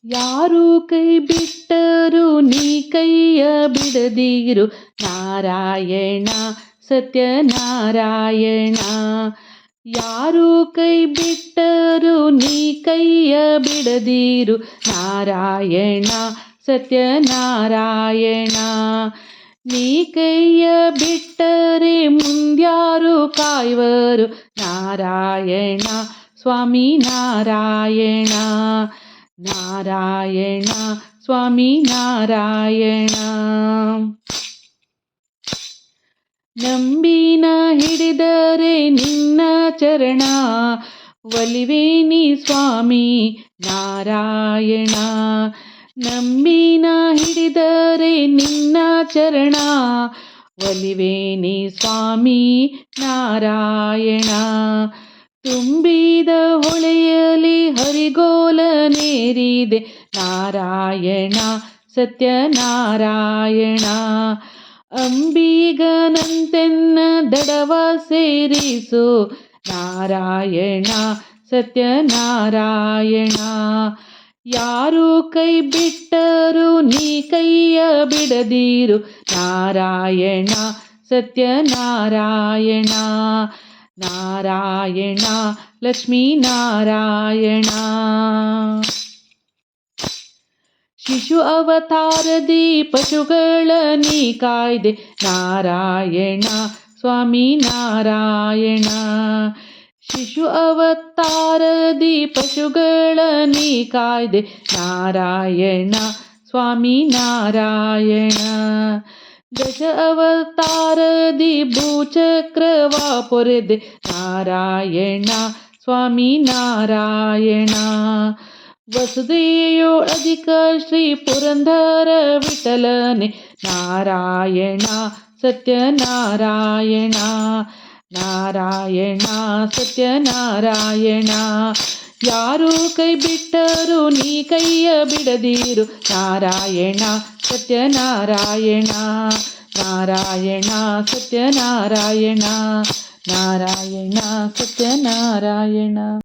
ಯಾರು ಕೈ ಬಿಟ್ಟರು ನೀ ಕೈಯ ಬಿಡದಿರು ನಾರಾಯಣ ಸತ್ಯನಾರಾಯಣ. ಯಾರು ಕೈ ಬಿಟ್ಟರು ನೀ ಕೈಯ ಬಿಡದಿರು ನಾರಾಯಣ ಸತ್ಯನಾರಾಯಣ. ನೀ ಕೈಯ ಬಿಟ್ಟರೆ ಮುಂದ್ಯಾರು ಕಾಯುವರು ನಾರಾಯಣ ಸ್ವಾಮಿ ನಾರಾಯಣ. ನಾರಾಯಣ ಸ್ವಾಮಿ ನಾರಾಯಣ. ನಂಬಿನ ಹಿಡಿದರೆ ನಿನ್ನ ಚರಣ ಒಲಿವೇನಿ ಸ್ವಾಮಿ ನಾರಾಯಣ. ನಂಬಿನ ಹಿಡಿದರೆ ನಿನ್ನ ಚರಣ ಒಲಿವೇನಿ ಸ್ವಾಮಿ ನಾರಾಯಣ. ತುಂಬಿದ ಹೊಳೆಯಲಿ ಹರಿಗೋಲ ನೇರಿದೆ ನಾರಾಯಣ ಸತ್ಯನಾರಾಯಣ. ಅಂಬಿಗನಂತೆನ್ನ ದಡವ ಸೇರಿಸು ನಾರಾಯಣ ಸತ್ಯನಾರಾಯಣ. ಯಾರು ಕೈ ಬಿಟ್ಟರು ನೀ ಕೈಯ ಬಿಡದಿರು ನಾರಾಯಣ ಸತ್ಯನಾರಾಯಣ. ನಾರಾಯಣ ಲಕ್ಷ್ಮೀನಾರಾಯಣ. ಶಿಶು ಅವತಾರದಿ ಪಶುಗಳ ನೀ ಕಾಯ್ದೆ ನಾರಾಯಣ ಸ್ವಾಮಿ ನಾರಾಯಣ. ಶಿಶು ಅವತಾರದಿ ಪಶುಗಳ ನೀ ಕಾಯ್ದೆ ನಾರಾಯಣ ಸ್ವಾಮಿ ನಾರಾಯಣ. ದಶ ಅವತಾರದಿ ಭೂಚಕ್ರವ ಪೊರೆದೆ ನಾರಾಯಣ ಸ್ವಾಮಿ ನಾರಾಯಣ. ವಸುದೆಯೊಳಧಿಕ ಶ್ರೀ ಪುರಂದರ ವಿಠಲನೆ ನಾರಾಯಣ ಸತ್ಯನಾರಾಯಣ. ನಾರಾಯಣ ಸತ್ಯನಾರಾಯಣ. ಯಾರು ಕೈ ಬಿಟ್ಟರು ನೀ ಕೈಯ ಬಿಡದಿರು ನಾರಾಯಣ ಸತ್ಯನಾರಾಯಣ. ನಾರಾಯಣ ಸತ್ಯನಾರಾಯಣ. ನಾರಾಯಣ ಸತ್ಯನಾರಾಯಣ.